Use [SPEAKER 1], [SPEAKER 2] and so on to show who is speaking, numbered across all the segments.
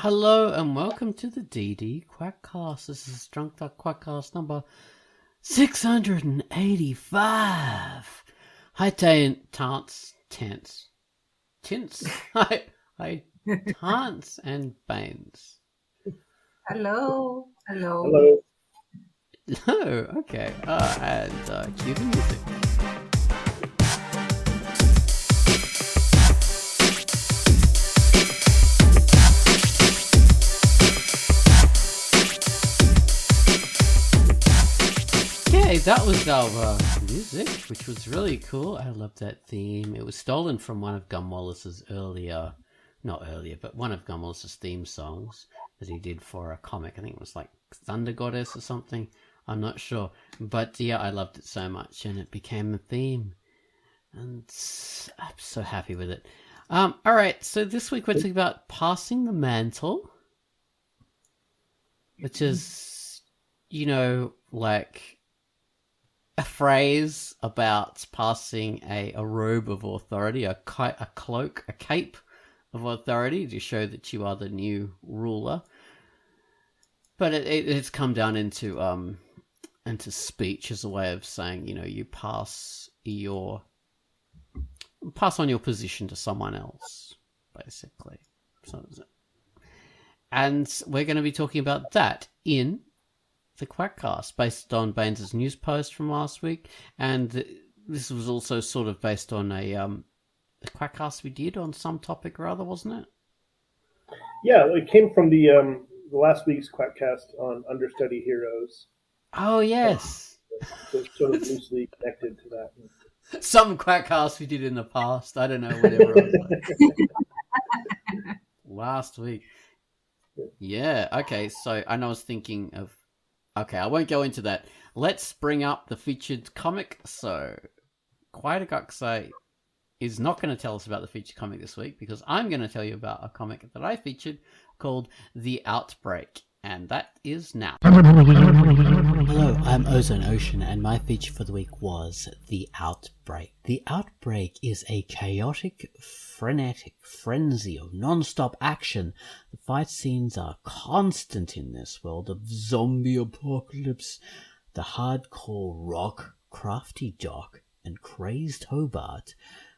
[SPEAKER 1] Hello and welcome to the DD Quackcast. This is Drunkduck Quackcast number 685. Hi, Tants, hi, Tants and Baines.
[SPEAKER 2] Hello.
[SPEAKER 3] Hello.
[SPEAKER 1] Hello, okay. And cue the music. Okay, that was our music, which was really cool. I loved that theme. It was stolen from one of Gumwallis's one of Gumwallis's theme songs that he did for a comic. I think it was like Thunder Goddess or something. I'm not sure. But yeah, I loved it so much and it became the theme. And I'm so happy with it. Alright, so this week we're talking about passing the mantle. Which is, like a phrase about passing a robe of authority, a cloak, a cape of authority to show that you are the new ruler. But it's come down into speech as a way of saying, you pass on your position to someone else, basically. And we're going to be talking about that in the Quackcast, based on Baines' news post from last week, and this was also sort of based on a Quackcast we did on some topic or other, wasn't it?
[SPEAKER 3] Yeah, it came from the last week's Quackcast on understudy heroes.
[SPEAKER 1] Oh yes,
[SPEAKER 3] so it's sort of loosely connected to that.
[SPEAKER 1] Some Quackcast we did in the past. I don't know, whatever. It was like. Last week. Yeah. Okay. So, and I was thinking of. Okay, I won't go into that. Let's bring up the featured comic. So, Quackcast is not going to tell us about the featured comic this week because I'm going to tell you about a comic that I featured called The Outbreak, and that is now. Hello, I'm Ozone Ocean, and my feature for the week was The Outbreak. The Outbreak is a chaotic, frenetic frenzy of non-stop action. The fight scenes are constant in this world of zombie apocalypse. The hardcore rock, crafty Doc, and crazed Hobart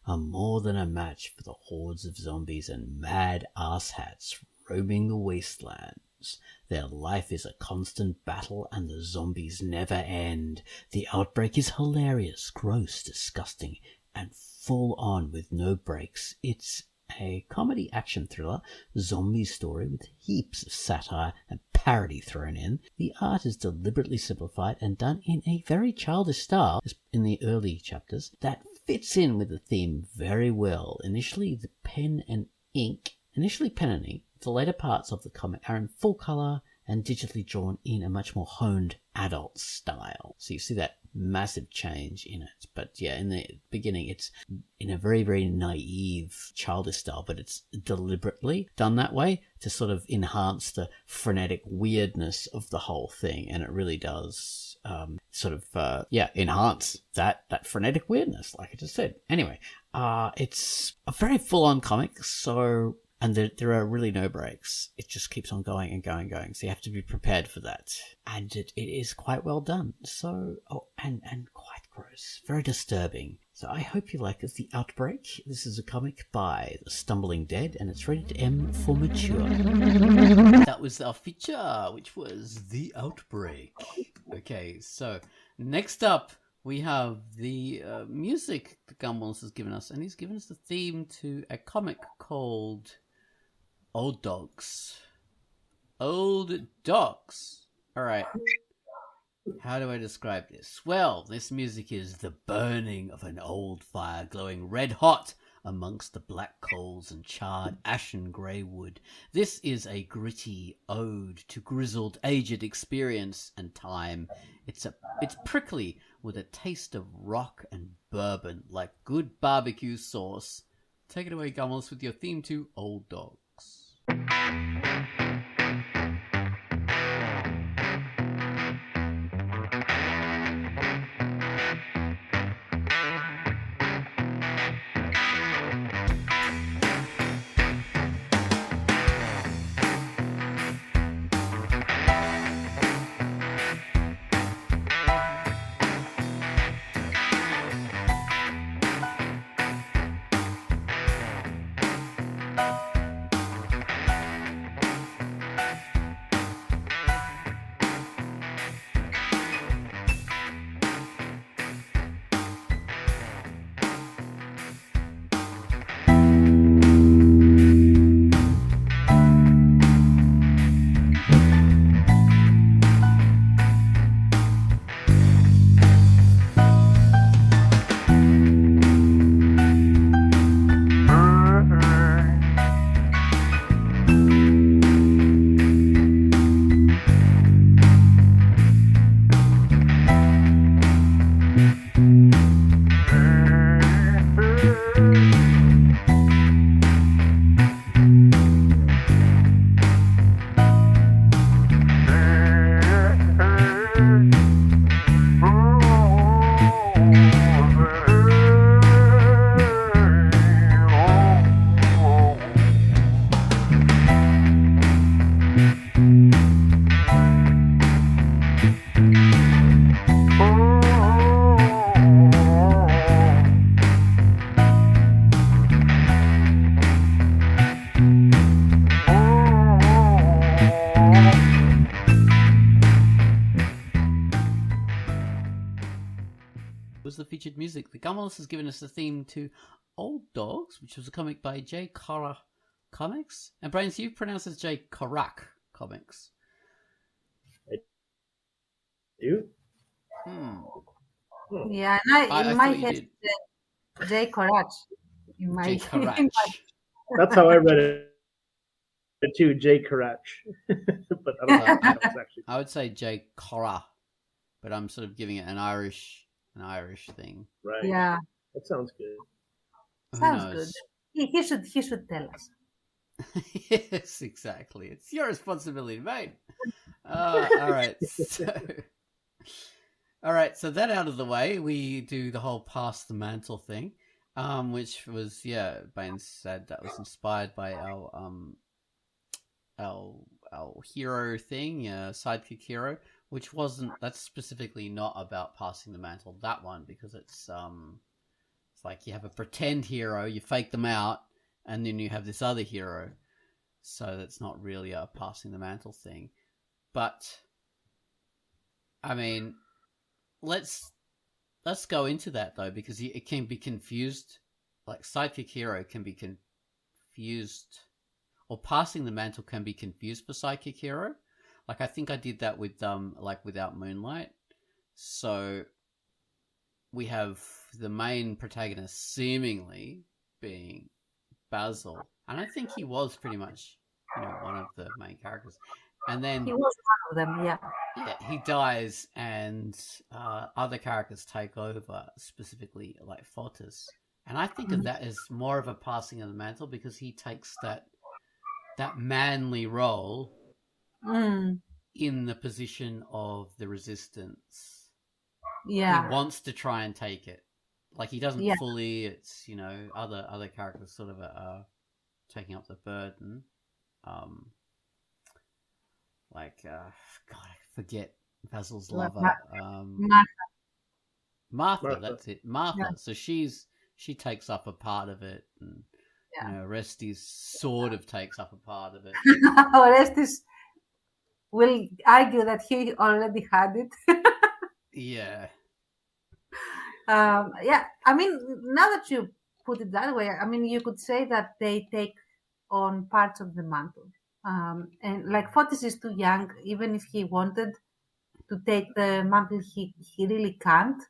[SPEAKER 1] are more than a match for the hordes of zombies and mad asshats roaming the wastelands. Their life is a constant battle and the zombies never end. The Outbreak is hilarious, gross, disgusting, and full on with no breaks. It's a comedy action thriller, zombie story with heaps of satire and parody thrown in. The art is deliberately simplified and done in a very childish style in the early chapters that fits in with the theme very well. Initially pen and ink. The later parts of the comic are in full color and digitally drawn in a much more honed adult style. So you see that massive change in it. But yeah, in the beginning, it's in a very, very naive, childish style, but it's deliberately done that way to sort of enhance the frenetic weirdness of the whole thing. And it really does enhance that frenetic weirdness, like I just said. Anyway, it's a very full-on comic, and there are really no breaks. It just keeps on going and going and going. So you have to be prepared for that. And it is quite well done. And quite gross. Very disturbing. So I hope you like The Outbreak. This is a comic by The Stumbling Dead, and it's rated M for mature. That was our feature, which was The Outbreak. Okay, so next up, we have the music that Gumball's has given us, and he's given us the theme to a comic called Old Dogs. Old Dogs. All right. How do I describe this? Well, this music is the burning of an old fire glowing red hot amongst the black coals and charred ashen grey wood. This is a gritty ode to grizzled, aged experience and time. It's prickly with a taste of rock and bourbon like good barbecue sauce. Take it away, Gummels, with your theme to Old Dogs. featured music. The Gummalist has given us the theme to Old Dogs, which was a comic by J. Kara Comics. And Brains, you pronounce it J. Karak Comics.
[SPEAKER 3] You?
[SPEAKER 2] Yeah, and
[SPEAKER 1] I
[SPEAKER 2] in my
[SPEAKER 1] thought you
[SPEAKER 2] head,
[SPEAKER 1] did.
[SPEAKER 2] J. Korach. In my,
[SPEAKER 1] J. Karach.
[SPEAKER 3] That's how I read it too, J. Karach. But I don't know if that was actually.
[SPEAKER 1] I would say J. Kara, but I'm sort of giving it an Irish thing.
[SPEAKER 3] Right.
[SPEAKER 2] Yeah,
[SPEAKER 3] That sounds good.
[SPEAKER 2] sounds good. He should tell us.
[SPEAKER 1] Yes, exactly. It's your responsibility, mate. All right. So that out of the way, we do the whole pass the mantle thing, which was Bain said that was inspired by our hero thing, sidekick hero, which wasn't. That's specifically not about passing the mantle. That one because it's like you have a pretend hero, you fake them out, and then you have this other hero. So that's not really a passing the mantle thing. But I mean, let's go into that though, because it can be confused. Like sidekick hero can be confused, or passing the mantle can be confused for sidekick hero. Like I think I did that with Without Moonlight. So we have the main protagonist seemingly being Basil, and I think he was pretty much, one of the main characters. And then
[SPEAKER 2] He was one of them, yeah.
[SPEAKER 1] Yeah, he dies, and other characters take over, specifically like Fortis. And I think of that as more of a passing of the mantle because he takes that manly role in the position of the resistance.
[SPEAKER 2] Yeah.
[SPEAKER 1] He wants to try and take it. Like he doesn't fully. It's other characters sort of are taking up the burden. God, I forget Basil's lover. Martha. That's it. Martha. Yeah. So she takes up a part of it, and Orestes sort of takes up a part of it.
[SPEAKER 2] Orestes will argue that he already had it.
[SPEAKER 1] Yeah.
[SPEAKER 2] I mean, now that you put it that way, I mean, you could say that they take on parts of the mantle. And like Fortis is too young, even if he wanted to take the mantle, he really can't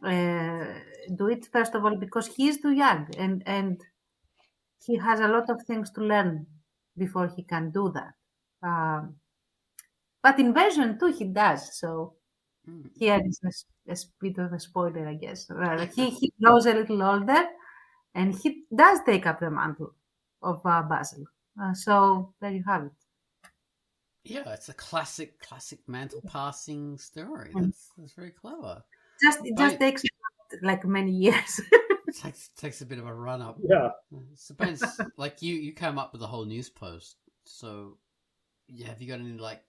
[SPEAKER 2] do it. First of all, because he is too young, and he has a lot of things to learn before he can do that. But in version 2, he does. So here is a bit of a spoiler, I guess. He grows a little older, and he does take up the mantle of Basil. So there you have it.
[SPEAKER 1] Yeah, it's a classic mantle passing story. That's very clever.
[SPEAKER 2] It just takes like many years.
[SPEAKER 1] It takes a bit of a run up.
[SPEAKER 3] Yeah.
[SPEAKER 1] So Ben, like you came up with a whole news post. So have you got any like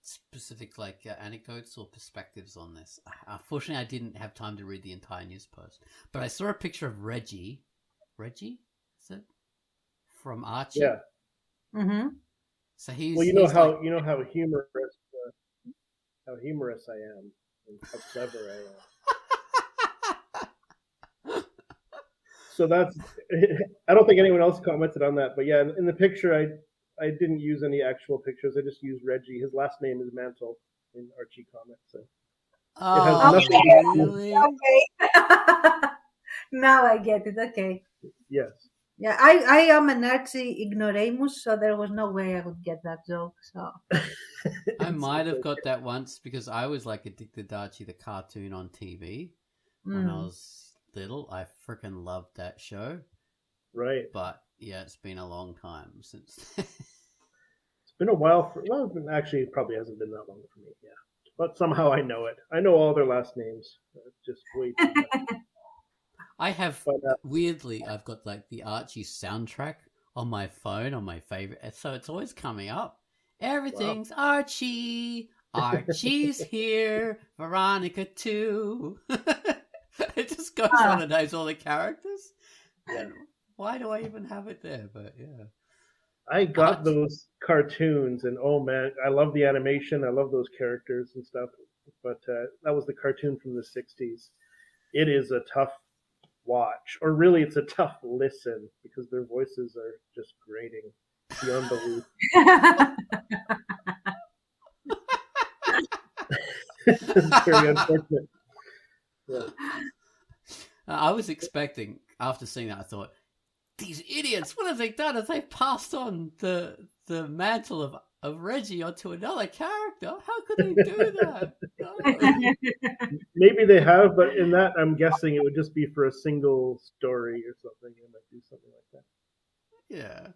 [SPEAKER 1] specific anecdotes or perspectives on this? Unfortunately, I didn't have time to read the entire news post, but I saw a picture of Reggie. Reggie, is it from Archie?
[SPEAKER 3] Yeah.
[SPEAKER 2] Mm-hmm.
[SPEAKER 1] So he's
[SPEAKER 3] how humorous I am and how clever I am. So that's. I don't think anyone else commented on that, but yeah, in the picture, I didn't use any actual pictures. I just used Reggie. His last name is Mantle in Archie Comics. So
[SPEAKER 1] really?
[SPEAKER 2] Okay. Now I get it. Okay.
[SPEAKER 3] Yes.
[SPEAKER 2] Yeah, I am an Archie ignoramus, so there was no way I would get that joke. So
[SPEAKER 1] I might have got that once because I was like addicted to Archie the cartoon on TV when I was little. I freaking loved that show.
[SPEAKER 3] Right.
[SPEAKER 1] But yeah, it's been a long time since.
[SPEAKER 3] It's been a while. Actually, it probably hasn't been that long for me. Yeah, but somehow I know it. I know all their last names. Just wait.
[SPEAKER 1] I have weirdly, I've got like the Archie soundtrack on my phone on my favorite, so it's always coming up. Everything's Archie. Archie's here. Veronica too. It just goes on and names all the characters. And why do I even have it there? But yeah,
[SPEAKER 3] I got those cartoons, and oh man, I love the animation. I love those characters and stuff. But that was the cartoon from the '60s. it is a tough watch, or really it's a tough listen, because their voices are just grating beyond belief. It's very unfortunate. Yeah.
[SPEAKER 1] I was expecting, after seeing that, I thought, these idiots, what have they done? Have they passed on the mantle of Reggie onto another character? How could they do that? No.
[SPEAKER 3] Maybe they have, but in that, I'm guessing it would just be for a single story or something. They might do something like that.
[SPEAKER 1] Yeah.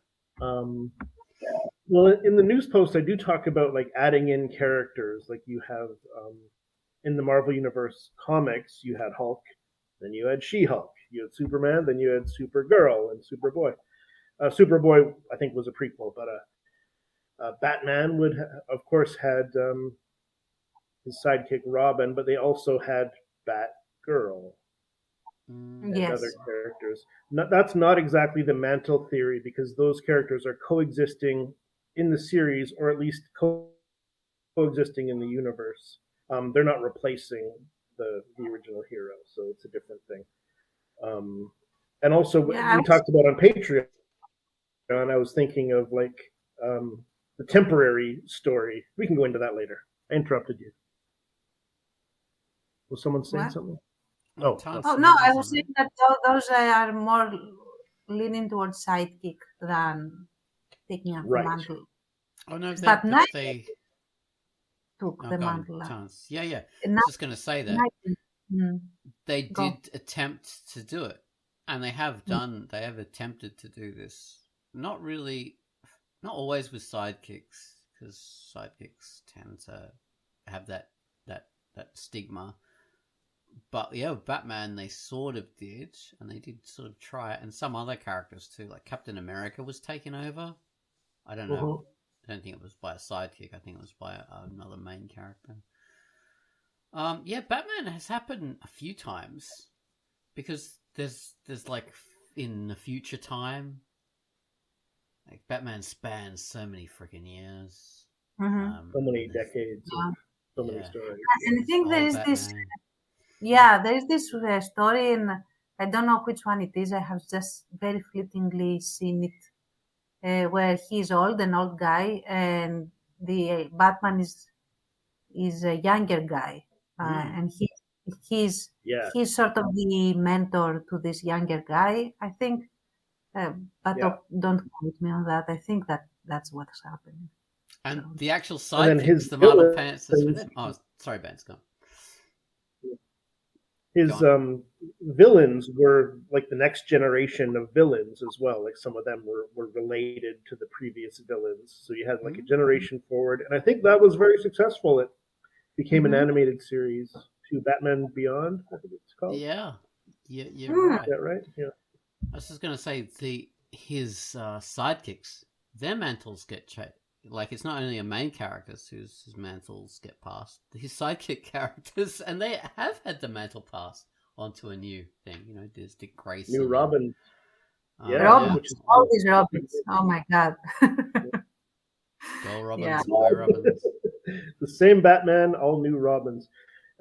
[SPEAKER 3] Well, in the news post, I do talk about like adding in characters. Like you have in the Marvel Universe comics, you had Hulk, then you had She-Hulk, you had Superman, then you had Supergirl and Superboy. Superboy, I think, was a prequel, but Batman would, of course, had his sidekick Robin, but they also had Batgirl and
[SPEAKER 2] Yes.
[SPEAKER 3] other characters. That's not exactly the Mantle theory, because those characters are coexisting in the series, or at least coexisting in the universe. They're not replacing the original hero, so it's a different thing. And also, we talked about on Patreon, and I was thinking of like the temporary story. We can go into that later. I interrupted you. Was someone saying something?
[SPEAKER 2] No, I was saying that those are more leaning towards sidekick than taking up the mantle.
[SPEAKER 1] Oh no,
[SPEAKER 2] but
[SPEAKER 1] they
[SPEAKER 2] took the mantle.
[SPEAKER 1] Yeah. I was just going to say that they did attempt to do it, and they have done. They have attempted to do this. Not always with sidekicks, because sidekicks tend to have that stigma. But yeah, with Batman, they sort of did, and they did sort of try it, and some other characters too, like Captain America was taken over. I don't know. I don't think it was by a sidekick. I think it was by another main character. Yeah, Batman has happened a few times, because there's like in the future time, like Batman spans so many freaking years,
[SPEAKER 3] so many decades, so many stories.
[SPEAKER 2] And I think there is this. Yeah, there is this story, and I don't know which one it is. I have just very fleetingly seen it, where he's an old guy, and the Batman is a younger guy, and he's sort of the mentor to this younger guy, I think. But don't quote me on that. I think that's what's happening.
[SPEAKER 1] And the actual sidekicks, the Marvel pants is with him. Oh, sorry, Ben, go on.
[SPEAKER 3] His villains were like the next generation of villains as well. Like some of them were related to the previous villains. So you had like a generation forward. And I think that was very successful. It became an animated series to Batman Beyond, I think it's called.
[SPEAKER 1] Yeah. Right.
[SPEAKER 3] Is that right? Yeah.
[SPEAKER 1] I was just going to say his sidekicks, their mantles get changed. Like, it's not only a main characters whose mantles get passed, his sidekick characters, and they have had the mantle passed onto a new thing. You know, there's Dick Grayson.
[SPEAKER 3] New Robin.
[SPEAKER 2] Robin. All these Robins. Oh my God.
[SPEAKER 1] Go Robins, boy Robins.
[SPEAKER 3] The same Batman, all new Robins.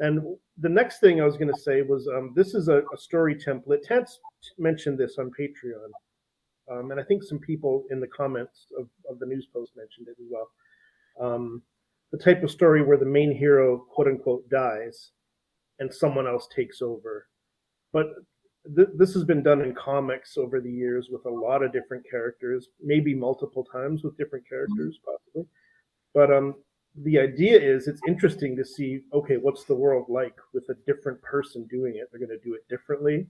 [SPEAKER 3] And the next thing I was going to say was this is a story template. Tance mentioned this on Patreon. And I think some people in the comments of the news post mentioned it as well. The type of story where the main hero, quote unquote, dies and someone else takes over. But this has been done in comics over the years with a lot of different characters, maybe multiple times with different characters, possibly. But the idea is it's interesting to see, okay, what's the world like with a different person doing it? They're going to do it differently.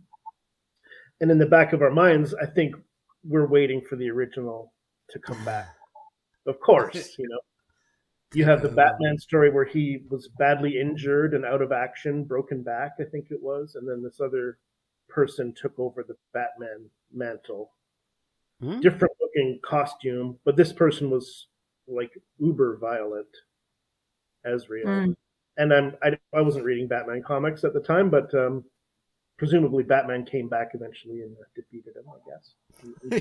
[SPEAKER 3] And in the back of our minds, I think we're waiting for the original to come back. Of course, you know. You have the Batman story where he was badly injured and out of action, broken back, I think it was, and then this other person took over the Batman mantle. Different looking costume, but this person was like uber violent as real. And I wasn't reading Batman comics at the time, but presumably Batman came back eventually and defeated him, I guess.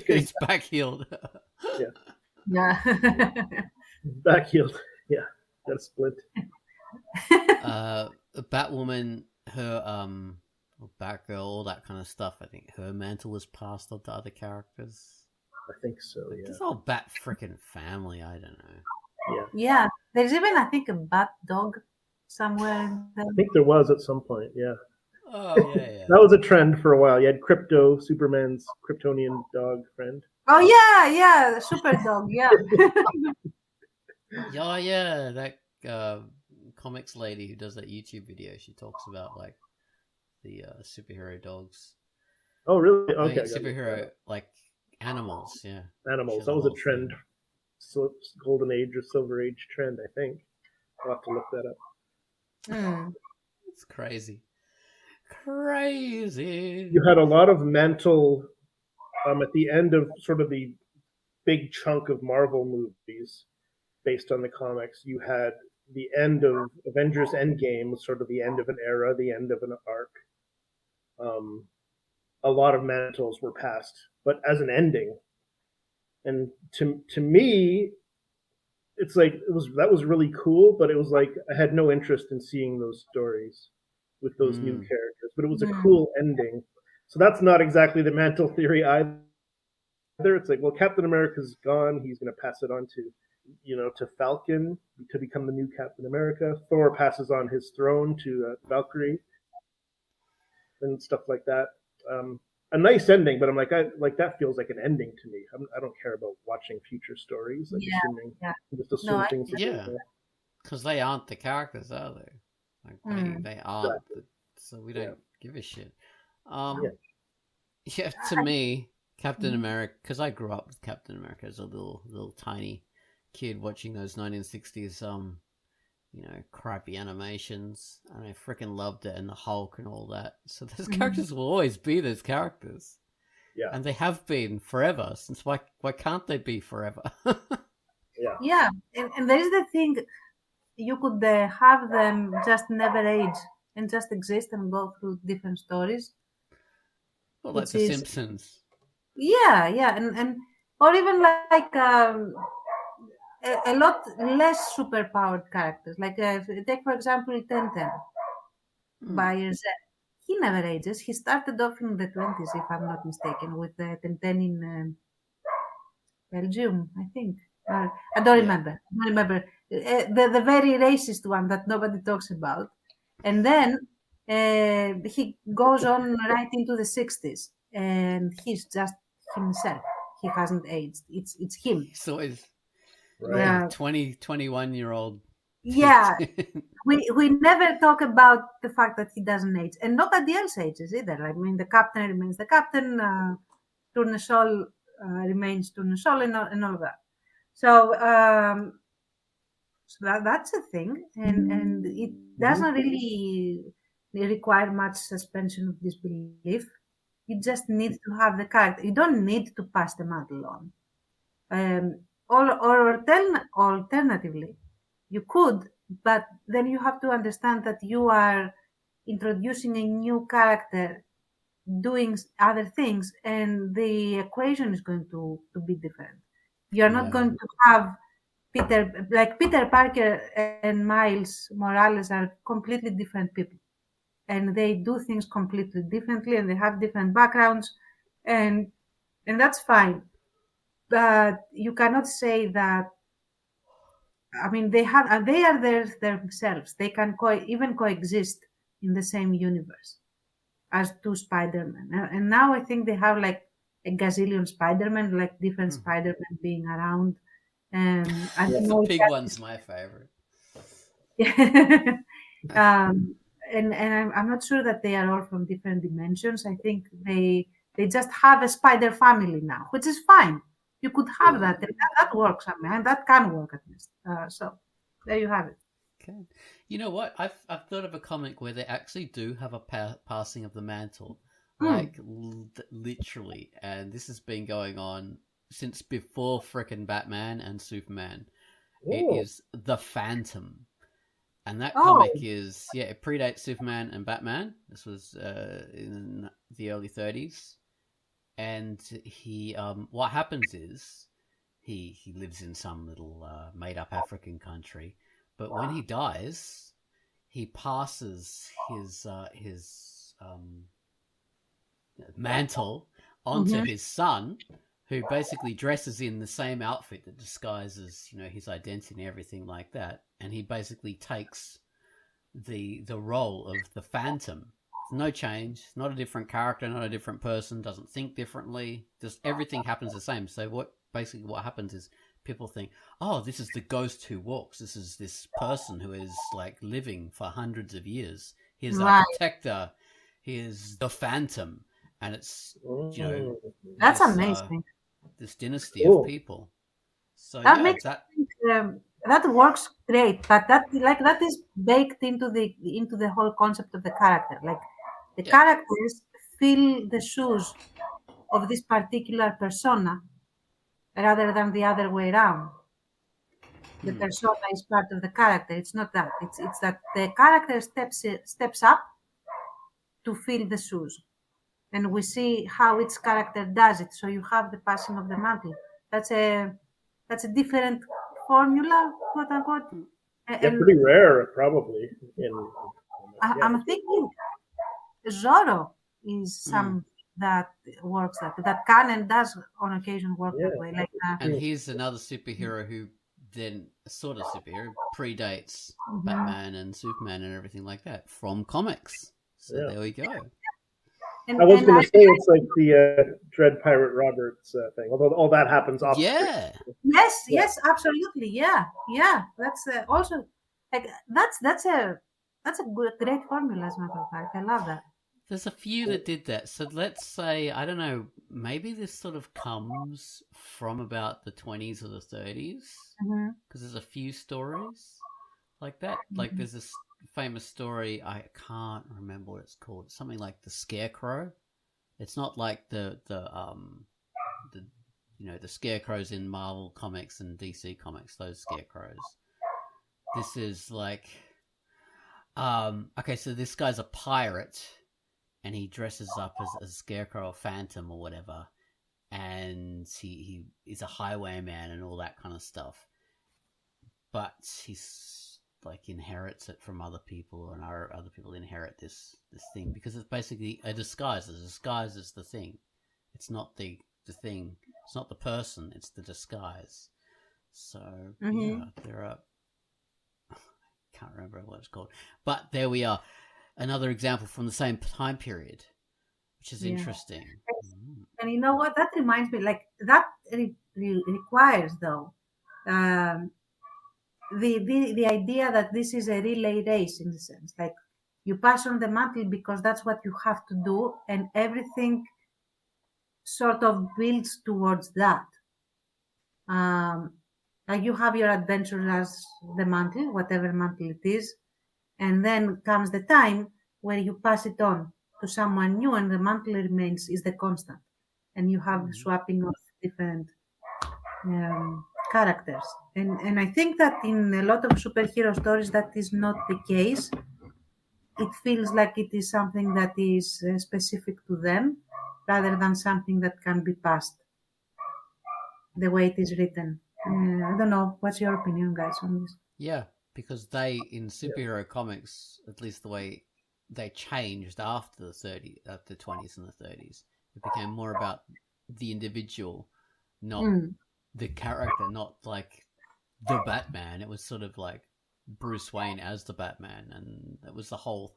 [SPEAKER 1] He's back healed.
[SPEAKER 2] Yeah.
[SPEAKER 3] Back healed. Yeah. Got a splint.
[SPEAKER 1] Batwoman, her or Batgirl, all that kind of stuff. I think her mantle was passed on to other characters.
[SPEAKER 3] I think so. Yeah.
[SPEAKER 1] This whole Bat freaking family. I don't know.
[SPEAKER 2] Yeah. There's even, I think, a bat dog somewhere in there.
[SPEAKER 3] I think there was at some point. Yeah.
[SPEAKER 1] Oh yeah.
[SPEAKER 3] That was a trend for a while. You had Crypto, Superman's Kryptonian dog friend.
[SPEAKER 2] Oh yeah, super dog. Yeah.
[SPEAKER 1] Oh yeah, that comics lady who does that YouTube video. She talks about like the superhero dogs.
[SPEAKER 3] Oh really?
[SPEAKER 1] I mean,
[SPEAKER 3] Okay.
[SPEAKER 1] superhero like animals. Yeah.
[SPEAKER 3] Animals. That was a trend. So golden age or silver age trend. I think. I'll have to look that up.
[SPEAKER 1] It's crazy. Crazy.
[SPEAKER 3] You had a lot of Mantle at the end of sort of the big chunk of Marvel movies based on the comics. You had the end of Avengers Endgame, sort of the end of an era, the end of an arc. A lot of Mantles were passed, but as an ending. And to me, it's like that was really cool, but it was like I had no interest in seeing those stories with those new characters. But it was a cool ending. So that's not exactly the Mantle theory either. It's like, well, Captain America's gone. He's going to pass it on to Falcon to become the new Captain America. Thor passes on his throne to Valkyrie and stuff like that. A nice ending, but I'm like, that feels like an ending to me. I don't care about watching future stories. Like just assume things.
[SPEAKER 1] Yeah, because they aren't the characters, are they? Like they aren't. So we don't give a shit. Yeah, to me, Captain America, because I grew up with Captain America as a little tiny kid watching those 1960s crappy animations, and I freaking loved it, and the Hulk and all that. So those characters will always be those characters.
[SPEAKER 3] Yeah.
[SPEAKER 1] And they have been forever. Since why can't they be forever?
[SPEAKER 2] Yeah. And there is the thing, you could have them just never age and just exist and go through different stories.
[SPEAKER 1] Well, like The Simpsons.
[SPEAKER 2] Yeah, and or even like a lot less superpowered characters. Like take for example 1010 by Z. He never ages. He started off in the 20s, if I'm not mistaken, with 1010 in Belgium, I think. I don't remember. The very racist one that nobody talks about. And then he goes on right into the 60s, and he's just himself. He hasn't aged. It's him.
[SPEAKER 1] So it's
[SPEAKER 3] right.
[SPEAKER 1] 21-year-old.
[SPEAKER 2] Yeah. we never talk about the fact that he doesn't age. And nobody else ages either. I mean, the captain remains the captain. Tournesol remains Tournesol and all of that. So, that's a thing. And it doesn't really require much suspension of disbelief. You just need to have the character. You don't need to pass the mantle on. Or alternatively, you could, but then you have to understand that you are introducing a new character doing other things, and the equation is going to be different. You're not going to have Peter Parker and Miles Morales are completely different people, and they do things completely differently, and they have different backgrounds, and that's fine. But you cannot say that. I mean, they are themselves. They can even coexist in the same universe as two Spider-Men. And now I think they have like a gazillion Spider-Men, like different Spider-Men being around. And
[SPEAKER 1] the big one's my favorite.
[SPEAKER 2] And I'm not sure that they are all from different dimensions. I think they just have a spider family now, which is fine. You could have that. That works, I mean, that can work at least. So there you have it.
[SPEAKER 1] Okay. You know what? I've thought of a comic where they actually do have a passing of the mantle, like literally, and this has been going on since before frickin' Batman and Superman. It is The Phantom. And that comic is, it predates Superman and Batman. This was in the early 30s. And he, what happens is, he lives in some little made-up African country. But when he dies, he passes his Mantle onto his son, who basically dresses in the same outfit that disguises, his identity and everything like that, and he basically takes the role of the Phantom. No change, not a different character, not a different person, doesn't think differently, just everything happens the same. So what happens is people think, oh, this is the ghost who walks, this is this person who is like living for hundreds of years, he's our protector, he is the Phantom, and it's
[SPEAKER 2] that's amazing,
[SPEAKER 1] this dynasty of people. So
[SPEAKER 2] that makes that works great, but that is baked into the whole concept of the character. Like the characters fill the shoes of this particular persona rather than the other way around. The persona is part of the character. It's not that. It's that the character steps up to fill the shoes, and we see how each character does it. So you have the passing of the mantle. That's a different formula, quote unquote.
[SPEAKER 3] Pretty rare, probably.
[SPEAKER 2] I'm thinking Zorro is some that works that can and does on occasion work that way. Like,
[SPEAKER 1] and he's another superhero who then sort of superhero predates Batman and Superman and everything like that from comics. So there we go.
[SPEAKER 3] I was going to say it's like the Dread Pirate Roberts thing, although all that happens off.
[SPEAKER 1] Yeah.
[SPEAKER 2] Yes, absolutely. Yeah. That's also like that's a great formula, as a matter of fact. I love that.
[SPEAKER 1] There's a few that did that. So let's say, I don't know, maybe this sort of comes from about the 20s or the 30s, because there's a few stories like that. Like there's this famous story, I can't remember what it's called. Something like the Scarecrow. It's not like the scarecrows in Marvel comics and DC comics, those scarecrows. This is like okay, so this guy's a pirate and he dresses up as a scarecrow or phantom or whatever, and he is a highwayman and all that kind of stuff. But he's like inherits it from other people, and other people inherit this thing, because it's basically a disguise. The disguise is the thing. It's not the thing. It's not the person. It's the disguise. So there are. I can't remember what it's called, but there we are. Another example from the same time period, which is interesting.
[SPEAKER 2] And you know what? That reminds me, like that requires though. The idea that this is a relay race, in the sense, like you pass on the mantle because that's what you have to do, and everything sort of builds towards that. Like you have your adventure as the mantle, whatever mantle it is, and then comes the time where you pass it on to someone new, and the mantle remains is the constant, and you have swapping of different characters. And I think that in a lot of superhero stories that is not the case. It feels like it is something that is specific to them rather than something that can be passed the way it is written. I don't know. What's your opinion, guys, on this?
[SPEAKER 1] Yeah, because they, in superhero comics, at least the way they changed after the 20s and the 30s, it became more about the individual, not the character, not like the Batman. It was sort of like Bruce Wayne as the Batman, and that was the whole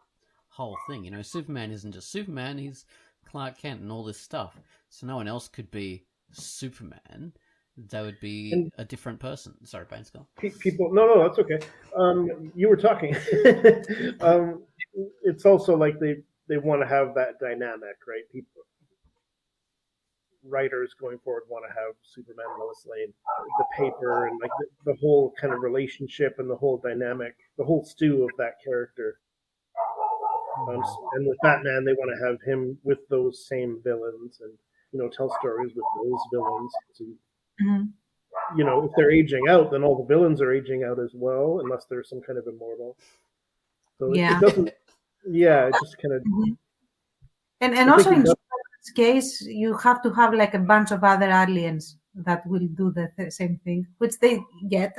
[SPEAKER 1] thing. You know, Superman isn't just Superman, he's Clark Kent and all this stuff. So no one else could be Superman. They would be a different person. Sorry, Baines, go.
[SPEAKER 3] People, no, that's okay. You were talking. It's also like they want to have that dynamic, right? People, writers going forward want to have Superman, Lois Lane, the paper, and like the whole kind of relationship and the whole dynamic, the whole stew of that character. And with Batman, they want to have him with those same villains, and tell stories with those villains. So, if they're aging out, then all the villains are aging out as well, unless there's some kind of immortal. So it doesn't. Yeah, it just kind of.
[SPEAKER 2] And also in Superman's case, you have to have like a bunch of other aliens that will do the same thing, which they get.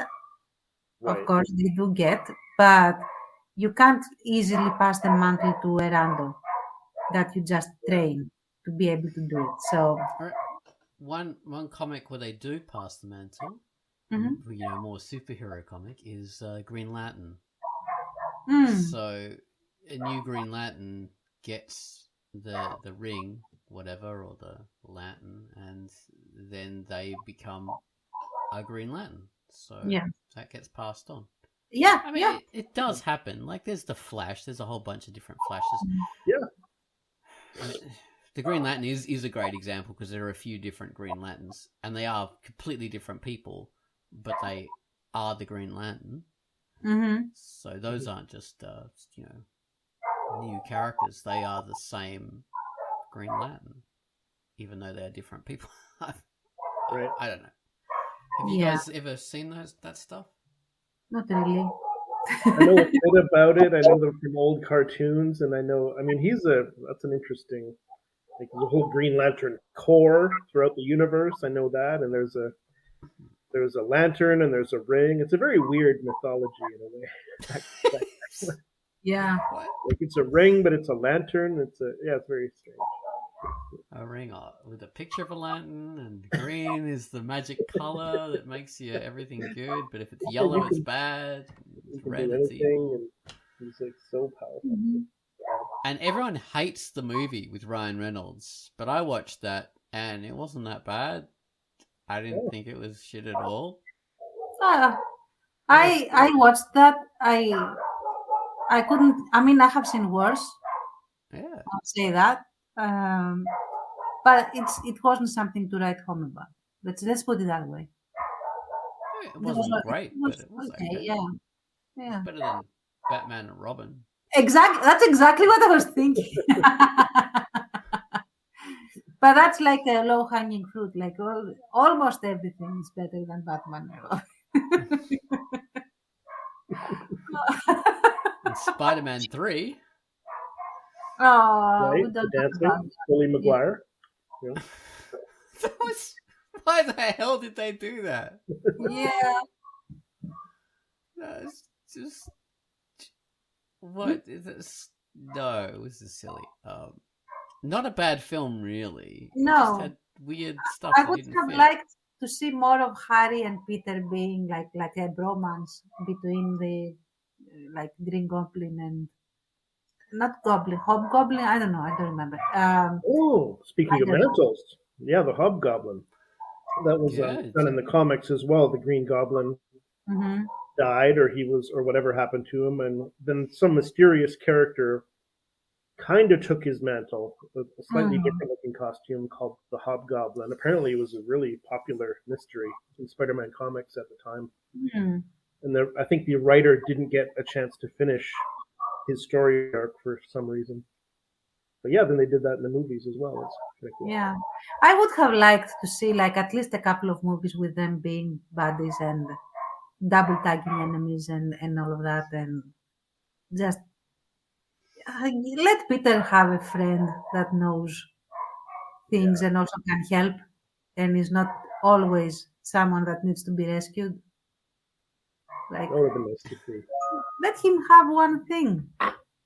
[SPEAKER 2] Right. Of course, they do get, but you can't easily pass the mantle to a random. that you just train to be able to do it. So
[SPEAKER 1] one comic where they do pass the mantle, more superhero comic, is Green Lantern. So a new Green Lantern gets the ring, whatever, or the lantern, and then they become a Green Lantern. So that gets passed on.
[SPEAKER 2] Yeah,
[SPEAKER 1] I mean, it does happen. Like, there's the Flash. There's a whole bunch of different Flashes.
[SPEAKER 3] Yeah.
[SPEAKER 1] I mean, the Green Lantern is a great example because there are a few different Green Lanterns, and they are completely different people, but they are the Green Lantern. So those aren't just new characters. They are the same Green Lantern, even though they're different people.
[SPEAKER 3] Right.
[SPEAKER 1] I don't know. Have you guys ever seen that stuff?
[SPEAKER 2] Not really.
[SPEAKER 3] I know a bit about it. I know them from old cartoons, and I mean, that's an interesting, like, there's a whole Green Lantern Corps throughout the universe. I know that, and there's a lantern and there's a ring. It's a very weird mythology in a way.
[SPEAKER 2] Yeah.
[SPEAKER 3] Like, it's a ring, but it's a lantern. It's very strange.
[SPEAKER 1] A ring with a picture of a lantern, and green is the magic color that makes everything good. But if it's yellow, it's bad. If it's red, it's evil.
[SPEAKER 3] And he's like so powerful.
[SPEAKER 1] And everyone hates the movie with Ryan Reynolds, but I watched that and it wasn't that bad. I didn't think it was shit at all.
[SPEAKER 2] I watched that. I couldn't. I mean, I have seen worse.
[SPEAKER 1] Yeah,
[SPEAKER 2] I'll say that. But it wasn't something to write home about. Let's put it that way.
[SPEAKER 1] It wasn't great, but it was okay.
[SPEAKER 2] Yeah.
[SPEAKER 1] It's better than Batman and Robin.
[SPEAKER 2] Exactly. That's exactly what I was thinking. But that's like a low-hanging fruit. Like almost everything is better than Batman and Robin.
[SPEAKER 1] And Spider-Man 3.
[SPEAKER 2] Oh,
[SPEAKER 3] right? The dancing, Billy Maguire. Yeah.
[SPEAKER 1] Why the hell did they do that?
[SPEAKER 2] Yeah.
[SPEAKER 1] That's just what is this? No, it was just silly. Not a bad film, really.
[SPEAKER 2] No.
[SPEAKER 1] It just had weird stuff.
[SPEAKER 2] I would have liked to see more of Harry and Peter being like a bromance between the Green Goblin and not Goblin, Hobgoblin. I don't know. I don't remember.
[SPEAKER 3] Speaking of Mantles, the Hobgoblin that was done in the comics as well. The Green Goblin died, or whatever happened to him, and then some mysterious character kind of took his mantle, a slightly different looking costume called the Hobgoblin. Apparently, it was a really popular mystery in Spider-Man comics at the time. And I think the writer didn't get a chance to finish his story arc for some reason. But then they did that in the movies as well. It's pretty cool.
[SPEAKER 2] Yeah, I would have liked to see at least a couple of movies with them being buddies and double tagging enemies and all of that, and just let Peter have a friend that knows things and also can help and is not always someone that needs to be rescued. That
[SPEAKER 3] would have been nice to see.
[SPEAKER 2] Let him have one thing.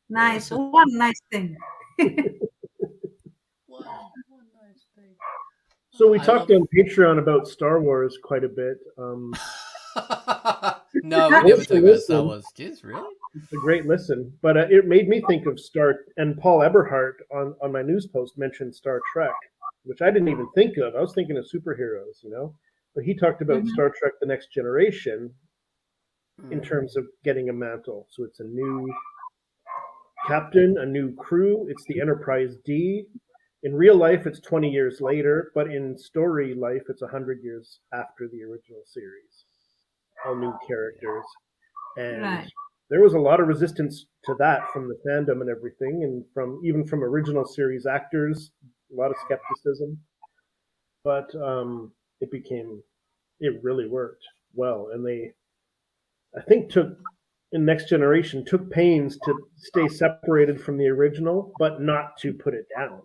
[SPEAKER 2] Nice. One nice thing.
[SPEAKER 1] One nice thing.
[SPEAKER 3] So we talked on Patreon about Star Wars quite a bit.
[SPEAKER 1] No, we never talked about Star Wars. Jeez, really?
[SPEAKER 3] It's a great listen. But it made me think of and Paul Eberhardt on my news post mentioned Star Trek, which I didn't even think of. I was thinking of superheroes, But he talked about Star Trek The Next Generation in terms of getting a mantle. So it's a new captain, a new crew. It's the Enterprise D. In real life, it's 20 years later, but in story life, it's 100 years after the original series. All new characters. And there was a lot of resistance to that from the fandom and everything, and even from original series actors, a lot of skepticism. But it really worked well. And they, I think, in Next Generation, took pains to stay separated from the original, but not to put it down.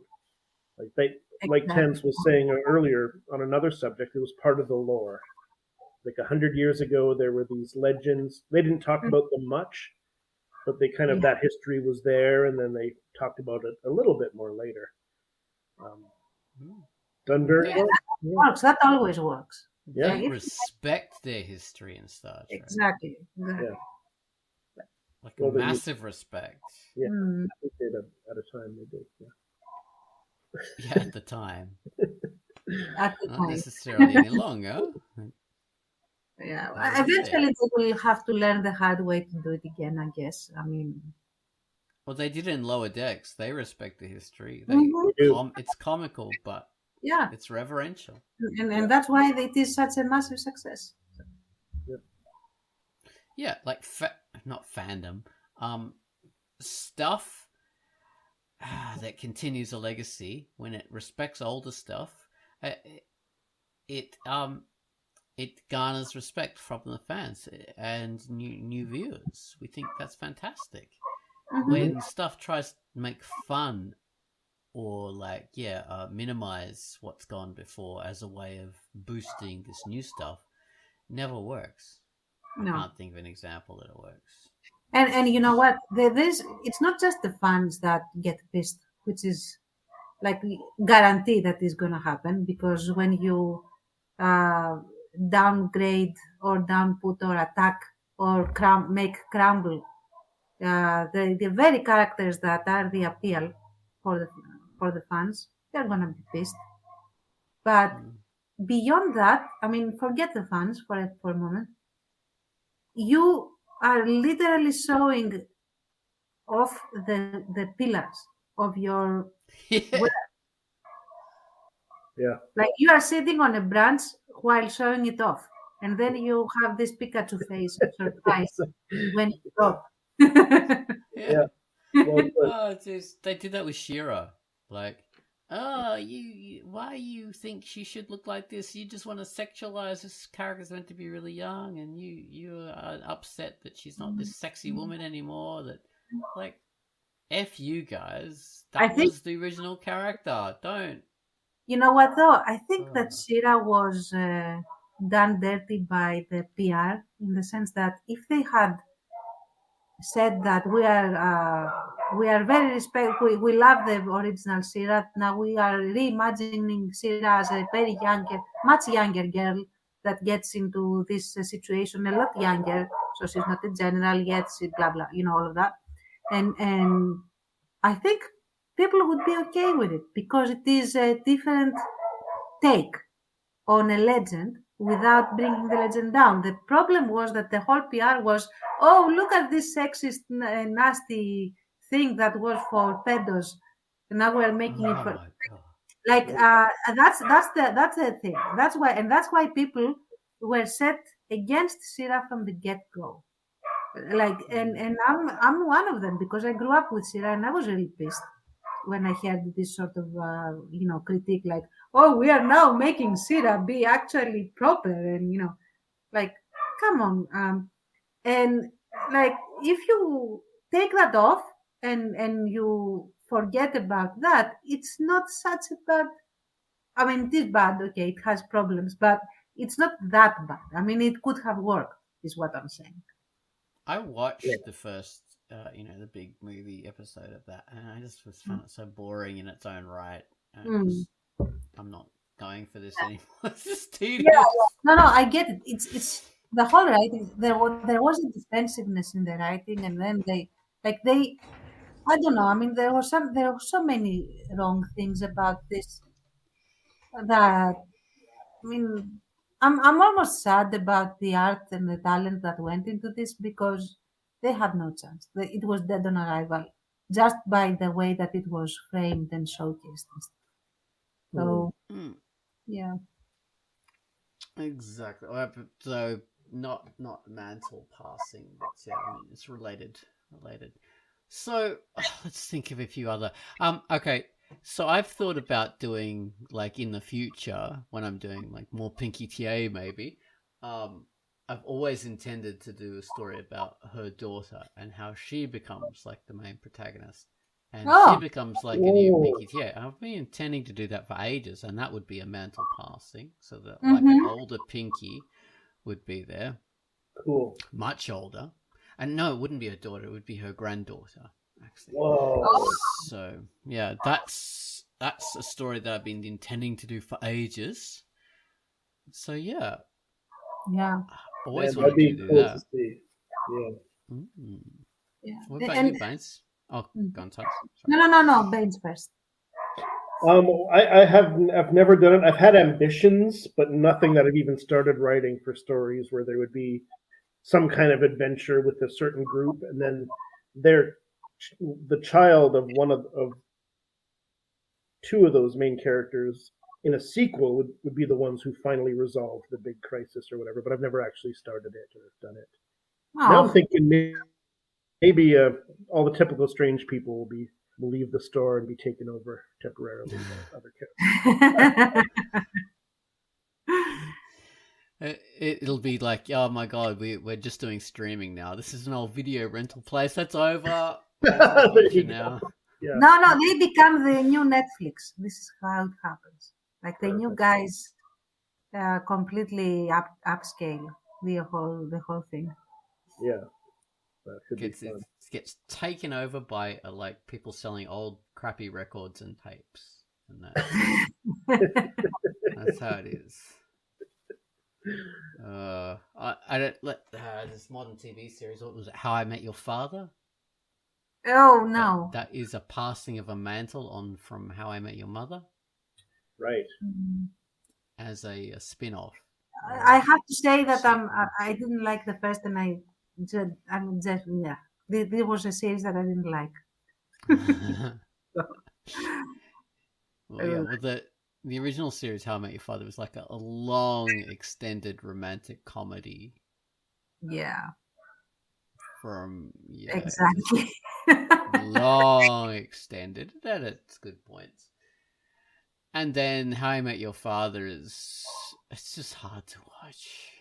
[SPEAKER 3] Like Tens was saying earlier on another subject, it was part of the lore. 100 years ago, there were these legends. They didn't talk about them much, but they kind of that history was there, and then they talked about it a little bit more later. Done very well.
[SPEAKER 2] Works. That always works.
[SPEAKER 3] Yeah.
[SPEAKER 1] They respect their history in Star Trek.
[SPEAKER 2] Exactly.
[SPEAKER 3] Yeah.
[SPEAKER 1] Like a massive respect.
[SPEAKER 3] Yeah. I think they did at a time. They did.
[SPEAKER 1] Yeah, at the time.
[SPEAKER 2] At the
[SPEAKER 1] Not
[SPEAKER 2] time.
[SPEAKER 1] necessarily any longer.
[SPEAKER 2] Yeah. Eventually, they will have to learn the hard way to do it again, I guess. I mean.
[SPEAKER 1] Well, they did it in Lower Decks. They respect the history. It's comical, but it's reverential.
[SPEAKER 2] And that's why it is such a massive success.
[SPEAKER 1] Yeah, like not fandom, stuff that continues a legacy when it respects older stuff. It garners respect from the fans and new viewers. We think that's fantastic. When stuff tries to make fun or minimize what's gone before as a way of boosting this new stuff, never works. No. I can't think of an example that it works.
[SPEAKER 2] And you know what? It's not just the fans that get pissed, which is like guarantee that is going to happen, because when you downgrade or downput or attack or make crumble the very characters that are the appeal for the fans, they're going to be pissed. But beyond that, I mean, forget the fans for a moment. You are literally showing off the pillars of your work.
[SPEAKER 3] Yeah.
[SPEAKER 2] Like you are sitting on a branch while showing it off, and then you have this Pikachu face of surprise when you drop.
[SPEAKER 1] Yeah. Well, they did that with She-Ra. Like, you why you think she should look like this? You just want to sexualize this character's meant to be really young, and you are upset that she's not this sexy woman anymore. That, like, F you guys. That was the original character. Don't.
[SPEAKER 2] You know what though? I think that She-Ra was done dirty by the PR, in the sense that if they had said that we are very we love the original She-Ra, now we are reimagining She-Ra as a very much younger girl that gets into this situation a lot younger, so she's not a general yet, she blah blah, all of that, and I think people would be okay with it, because it is a different take on a legend without bringing the legend down. The problem was that the whole PR was, oh, look at this sexist, nasty thing that was for pedos. And now we're making it for that's the thing. That's why people were set against She-Ra from the get-go. Like, and I'm one of them, because I grew up with She-Ra and I was really pissed when I heard this sort of critique, like, oh, we are now making She-Ra be actually proper, and like, come on, and like, if you take that off and you forget about that, it's not such a bad. I mean, it is bad. Okay, it has problems, but it's not that bad. I mean, it could have worked, is what I'm saying.
[SPEAKER 1] I watched the first, the big movie episode of that, and I just found it so boring in its own right. I'm not going for this anymore. It's just tedious.
[SPEAKER 2] Yeah. No, I get it. It's the whole writing. There was a defensiveness in the writing, and then they, I don't know. I mean, there were so many wrong things about this that, I mean, I'm almost sad about the art and the talent that went into this, because they had no chance. It was dead on arrival, just by the way that it was framed and showcased and stuff. So, yeah.
[SPEAKER 1] Exactly. So not Mantle passing, but yeah, I mean, it's related. So let's think of a few other. Okay. So I've thought about doing, like, in the future, when I'm doing like more Pinky TA maybe, I've always intended to do a story about her daughter and how she becomes like the main protagonist. And she becomes like a new Pinky TA. I've been intending to do that for ages, and that would be a Mantle passing, so that like an older Pinky would be there.
[SPEAKER 3] Cool.
[SPEAKER 1] Much older. And no, it wouldn't be her daughter. It would be her granddaughter, actually.
[SPEAKER 3] Whoa.
[SPEAKER 1] So yeah, that's a story that I've been intending to do for ages. So yeah, always
[SPEAKER 3] Man, that'd
[SPEAKER 1] wanted
[SPEAKER 3] be
[SPEAKER 1] to do
[SPEAKER 3] cool
[SPEAKER 1] that.
[SPEAKER 3] to see. Yeah.
[SPEAKER 2] Yeah.
[SPEAKER 1] So what about you, Baines? Oh, go on, Todd.
[SPEAKER 2] No, Baines first.
[SPEAKER 3] I've never done it. I've had ambitions, but nothing that I've even started writing for stories where there would be some kind of adventure with a certain group, and then the child of one of two of those main characters in a sequel would be the ones who finally resolve the big crisis or whatever. But I've never actually started it or done it. Now I'm thinking maybe all the typical strange people will leave the store and be taken over temporarily by other characters.
[SPEAKER 1] It'll be like, oh my god, we're just doing streaming now. This is an old video rental place. That's over.
[SPEAKER 3] Now. Yeah.
[SPEAKER 2] No, they become the new Netflix. This is how it happens. Like the new guys completely upscale the whole thing.
[SPEAKER 3] Yeah. That could be fun.
[SPEAKER 1] It gets taken over by like people selling old crappy records and tapes, and that's how it is. I don't let this modern TV series. What was it? How I Met Your Father.
[SPEAKER 2] Oh no,
[SPEAKER 1] that is a passing of a mantle on from How I Met Your Mother,
[SPEAKER 3] right?
[SPEAKER 1] As a spin-off.
[SPEAKER 2] I have to say that I didn't like the first, and there was a series that I didn't like.
[SPEAKER 1] The original series, How I Met Your Father, was like a long, extended romantic comedy.
[SPEAKER 2] Yeah.
[SPEAKER 1] Exactly. Long, extended. That it's good points. And then How I Met Your Father it's just hard to watch.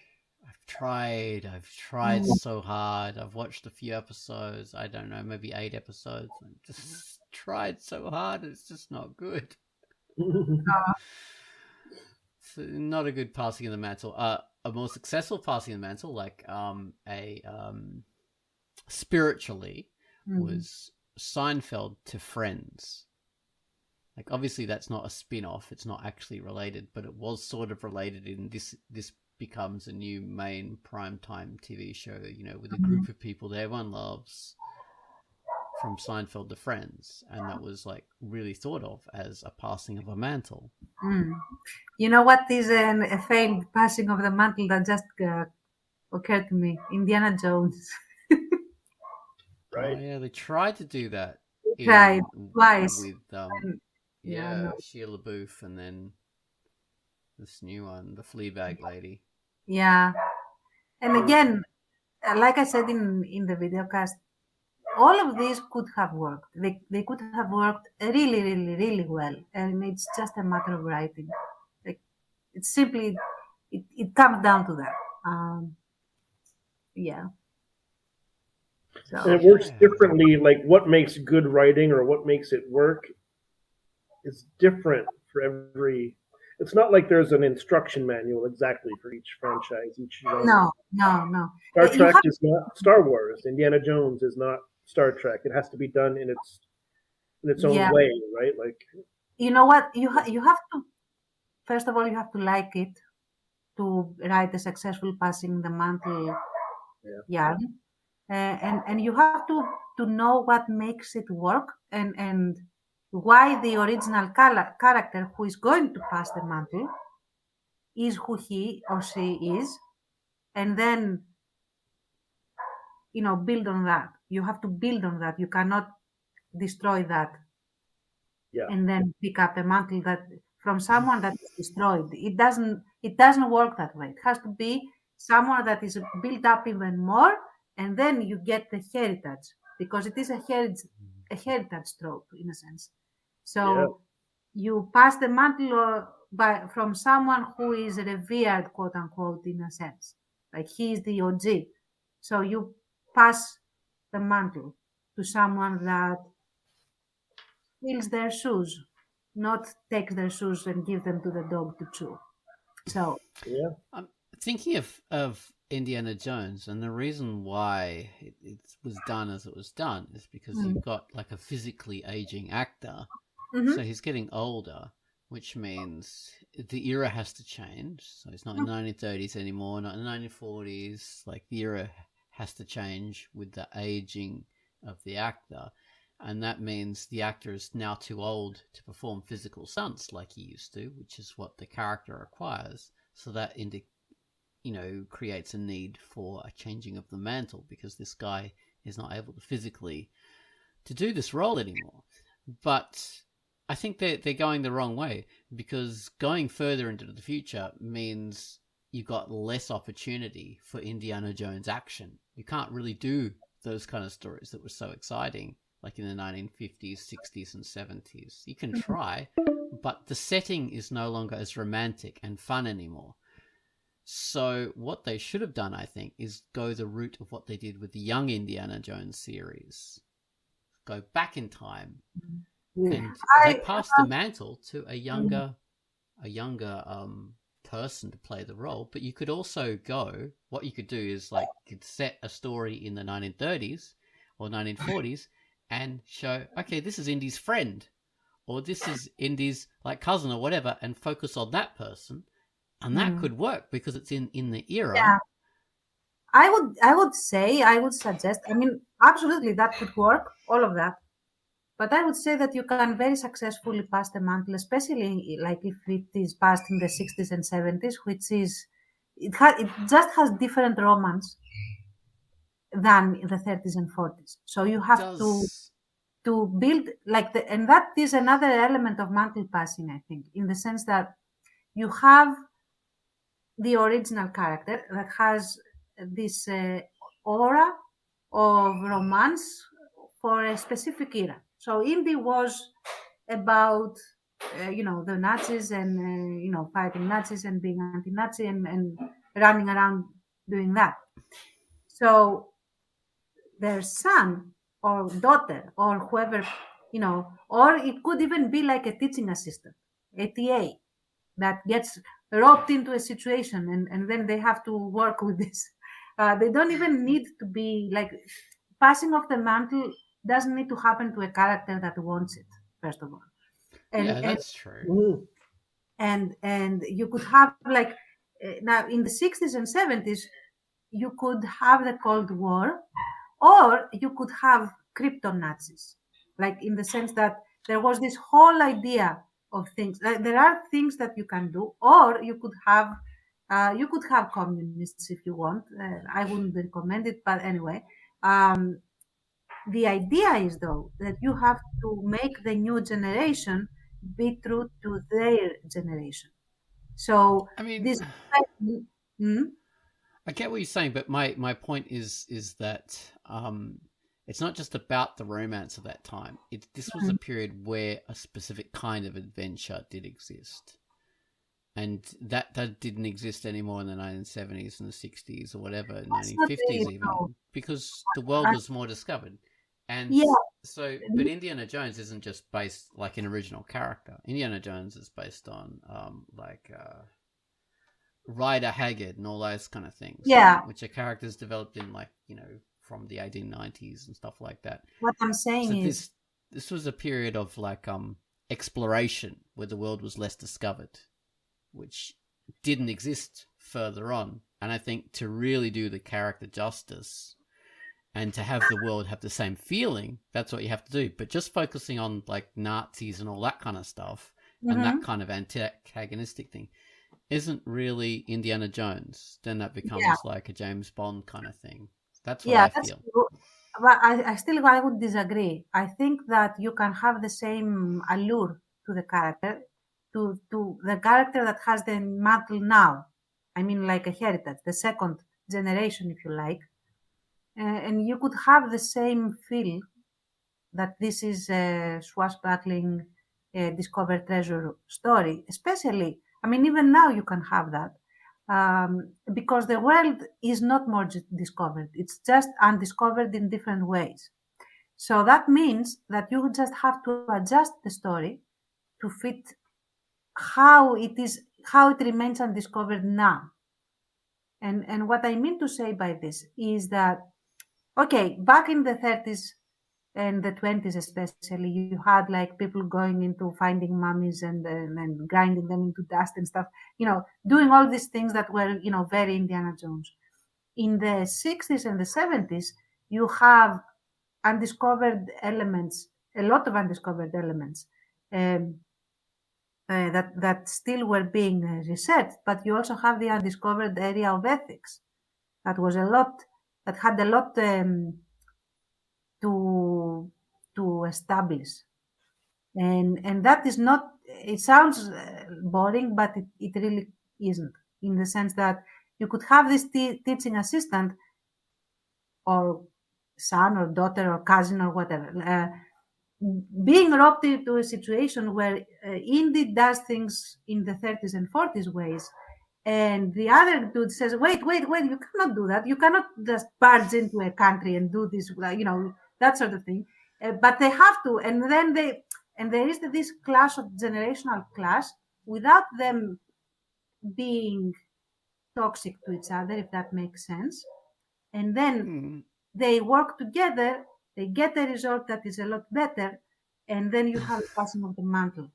[SPEAKER 1] I've tried so hard. I've watched a few episodes. I don't know, maybe 8 episodes. I just tried so hard. It's just not good. It's not a good passing of the mantle. A more successful passing of the mantle, like spiritually, was Seinfeld to Friends. Like, obviously that's not a spin-off. It's not actually related, but it was sort of related in this becomes a new main primetime TV show, with a group of people that everyone loves, from Seinfeld to Friends. And that was like really thought of as a passing of a mantle.
[SPEAKER 2] You know what is a failed passing of the mantle that just occurred to me? Indiana Jones.
[SPEAKER 3] Right.
[SPEAKER 1] Oh, yeah, they tried to do that.
[SPEAKER 2] Tried twice.
[SPEAKER 1] With Shia LaBeouf, and then this new one, the Fleabag lady.
[SPEAKER 2] Yeah, and again, like I said in the video cast, all of these could have worked. They could have worked really, really, really well, and it's just a matter of writing. Like, it's simply it comes down to that. Yeah. So,
[SPEAKER 3] and it works differently. Like, what makes good writing or what makes it work is different for every. It's not like there's an instruction manual exactly for each franchise, each genre.
[SPEAKER 2] No.
[SPEAKER 3] Star Trek is not Star Wars. Indiana Jones is not Star Trek. It has to be done in its own way, right? Like,
[SPEAKER 2] you know what? You have to, first of all, you have to like it to write a successful passing the mantle yarn. And you have to know what makes it work and why the original character who is going to pass the mantle is who he or she is, and then build on that. You have to build on that. You cannot destroy that and then pick up a mantle that from someone that is destroyed. It doesn't work that way. It has to be someone that is built up even more, and then you get the heritage, because it is a heritage trope in a sense. So you pass the mantle from someone who is revered, quote unquote, in a sense, like he is the OG. So you pass the mantle to someone that fills their shoes, not takes their shoes and give them to the dog to chew. So
[SPEAKER 1] I'm thinking of Indiana Jones, and the reason why it was done as it was done is because you've got like a physically aging actor, so he's getting older, which means the era has to change. So it's not in the 1930s anymore, not in the 1940s. Like the era has to change with the aging of the actor, and that means the actor is now too old to perform physical stunts like he used to, which is what the character requires. So that creates a need for a changing of the mantle, because this guy is not able to physically to do this role anymore. But I think they're going the wrong way, because going further into the future means you got less opportunity for Indiana Jones action. You can't really do those kind of stories that were so exciting, like in the 1950s, 60s, and 70s. You can try, but the setting is no longer as romantic and fun anymore. So what they should have done, I think, is go the route of what they did with the Young Indiana Jones series. Go back in time, and they passed the mantle to a younger person to play the role. But you could also what you could do is like you could set a story in the 1930s or 1940s and show, okay, this is Indy's friend, or this is Indy's like cousin or whatever, and focus on that person. And that could work because it's in the era.
[SPEAKER 2] Yeah. I would suggest, I mean, absolutely that could work, all of that. But I would say that you can very successfully pass the mantle, especially like if it is passed in the 60s and 70s, which is, it just has different romance than in the 30s and 40s. So you have to build and that is another element of mantle passing, I think, in the sense that you have the original character that has this aura of romance for a specific era. So Indy was about, the Nazis and, fighting Nazis and being anti-Nazi and running around doing that. So their son or daughter or whoever, or it could even be like a teaching assistant, a TA, that gets roped into a situation and then they have to work with this. They don't even need to be like, passing of the mantle doesn't need to happen to a character that wants it, first of all.
[SPEAKER 1] That's true.
[SPEAKER 2] And you could have like, now in the 60s and 70s, you could have the Cold War, or you could have Krypton Nazis, like in the sense that there was this whole idea of things. There are things that you can do, or you could have communists if you want. I wouldn't recommend it, but anyway. The idea is, though, that you have to make the new generation be true to their generation. So
[SPEAKER 1] I mean,
[SPEAKER 2] this.
[SPEAKER 1] I get what you're saying, but my point is that it's not just about the romance of that time. This was a period where a specific kind of adventure did exist, and that didn't exist anymore in the 1970s and the 60s or whatever, 1950s even, because the world was more discovered. And so, but Indiana Jones isn't just based like an original character. Indiana Jones is based on Rider Haggard and all those kind of things.
[SPEAKER 2] Yeah.
[SPEAKER 1] Which are characters developed in from the 1890s and stuff like that.
[SPEAKER 2] What I'm saying is
[SPEAKER 1] this was a period of like exploration where the world was less discovered, which didn't exist further on. And I think to really do the character justice and to have the world have the same feeling, that's what you have to do. But just focusing on like Nazis and all that kind of stuff and that kind of antagonistic thing isn't really Indiana Jones. Then that becomes like a James Bond kind of thing. That's what I feel.
[SPEAKER 2] But I would disagree. I think that you can have the same allure to the character, to the character that has the mantle now. I mean, like a heritage, the second generation, if you like. And you could have the same feel that this is a swashbuckling, discover treasure story. Especially, I mean, even now you can have that. Because the world is not more discovered. It's just undiscovered in different ways. So that means that you just have to adjust the story to fit how it remains undiscovered now. And what I mean to say by this is that, okay, back in the 30s and the 20s especially, you had like people going into finding mummies and grinding them into dust and stuff, doing all these things that were, very Indiana Jones. In the 60s and the 70s, you have undiscovered elements, a lot of undiscovered elements um, that still were being researched, but you also have the undiscovered area of ethics that was a lot, that had a lot to establish, and that is not. It sounds boring, but it really isn't. In the sense that you could have this teaching assistant, or son or daughter or cousin or whatever, being roped into a situation where Indy does things in the 30s and 40s ways, and the other dude says, wait, you cannot do that. You cannot just barge into a country and do this, that sort of thing. But they have to, and then there is this clash of generational clash without them being toxic to each other, if that makes sense. And then they work together, they get a result that is a lot better, and then you have a passing of the mantle.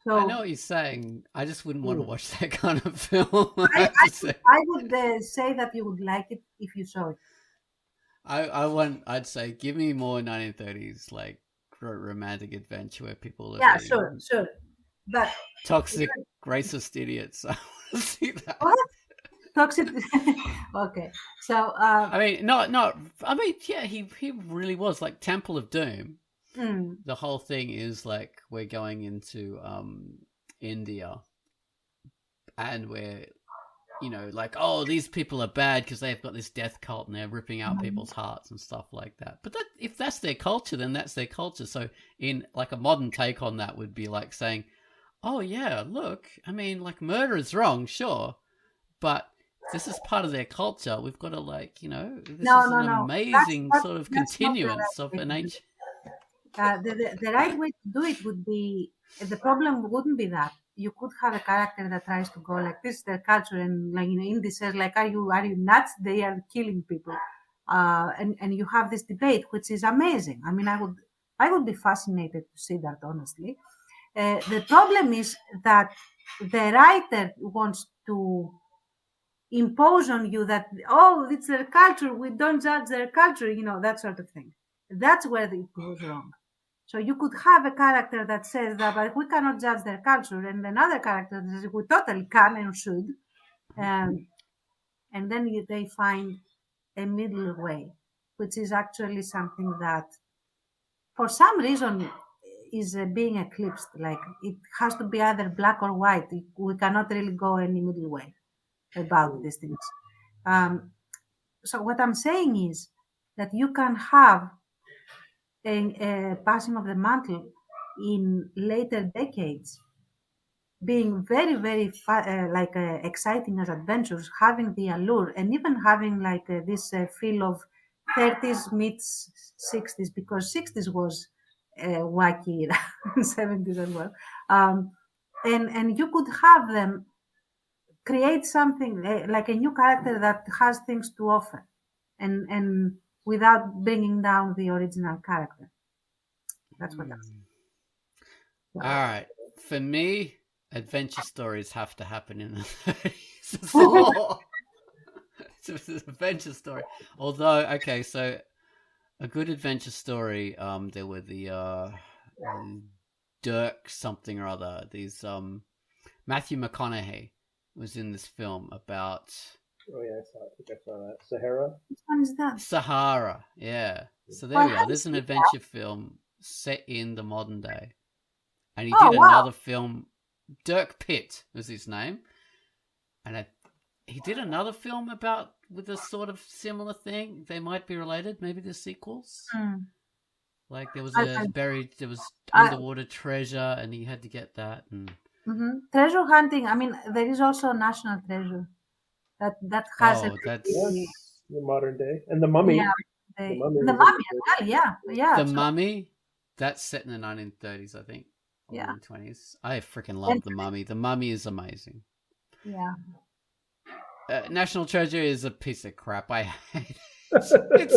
[SPEAKER 2] So
[SPEAKER 1] I know what you're saying. I just wouldn't want to watch that kind of film.
[SPEAKER 2] I would say that you would like it if you saw it.
[SPEAKER 1] I'd say give me more 1930s like romantic adventure where people are
[SPEAKER 2] sure. But
[SPEAKER 1] toxic racist idiots. I want to see that.
[SPEAKER 2] What? Toxic. Okay, so
[SPEAKER 1] I mean, not. I mean, yeah, he really was like Temple of Doom. The whole thing is like we're going into India, and we're like, oh, these people are bad because they've got this death cult and they're ripping out people's hearts and stuff like that. But if that's their culture, then that's their culture. So in like a modern take on that would be like saying, oh yeah, look, I mean, like murder is wrong, sure, but this is part of their culture. We've got to this is an amazing sort of continuance of an ancient.
[SPEAKER 2] The right way to do it would be, the problem wouldn't be that. You could have a character that tries to go like, this is their culture, and like Indy says, like, are you nuts? They are killing people, and you have this debate, which is amazing. I mean, I would be fascinated to see that, honestly. The problem is that the writer wants to impose on you that, oh, it's their culture, we don't judge their culture, that sort of thing. That's where it goes wrong. So you could have a character that says that, but we cannot judge their culture, and another character that says we totally can and should, and then they find a middle way, which is actually something that, for some reason, is being eclipsed. Like it has to be either black or white. We cannot really go any middle way about these things. So what I'm saying is that you can have a passing of the mantle in later decades being very, very exciting as adventures, having the allure, and even having like this feel of 30s meets 60s, because 60s was wacky, 70s as well. And you could have them create something like a new character that has things to offer, and without bringing down the original character. That's what I'm saying.
[SPEAKER 1] All right. For me, adventure stories have to happen in the 30s. It's the law. It's an adventure story. Although, okay, so a good adventure story, there were the Dirk something or other. These Matthew McConaughey was in this film about.
[SPEAKER 3] Oh yeah, I think I saw that. Sahara.
[SPEAKER 2] Which one is that?
[SPEAKER 1] Sahara, yeah. So there we go. There's an adventure film set in the modern day, and he did another film. Dirk Pitt was his name, and he did another film with a sort of similar thing. They might be related. Maybe the sequels. Like there was underwater treasure, and he had to get that. And
[SPEAKER 2] treasure hunting. I mean, there is also National Treasure that has
[SPEAKER 3] that's the modern day, and the Mummy.
[SPEAKER 2] Yeah, the Mummy as well. Yeah.
[SPEAKER 1] The Mummy. That's set in the 1930s, I think.
[SPEAKER 2] Yeah.
[SPEAKER 1] 1920s. I freaking love The Mummy. The Mummy is amazing.
[SPEAKER 2] Yeah.
[SPEAKER 1] National Treasure is a piece of crap. I hate it.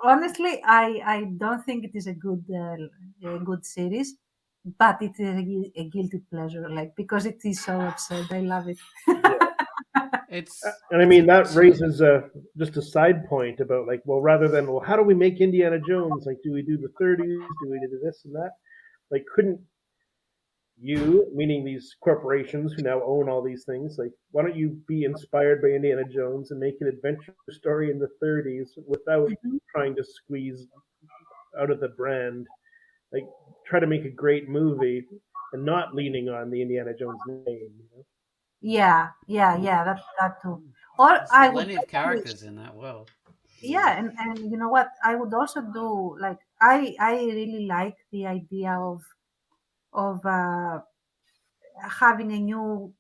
[SPEAKER 2] Honestly, I don't think it is a good series, but it is a guilty pleasure, like because it is so absurd. I love it.
[SPEAKER 3] And I mean that raises just a side point about like, well, rather than how do we make Indiana Jones? Like, do we do the 30s? Do we do this and that? Like, couldn't you, meaning these corporations who now own all these things, like, why don't you be inspired by Indiana Jones and make an adventure story in the 30s without trying to squeeze out of the brand? Like, try to make a great movie and not leaning on the Indiana Jones name.
[SPEAKER 2] Yeah, that too. Or
[SPEAKER 1] There's
[SPEAKER 2] I would
[SPEAKER 1] plenty of characters in that world.
[SPEAKER 2] Yeah, and you know what? I would also do like I really like the idea of having a new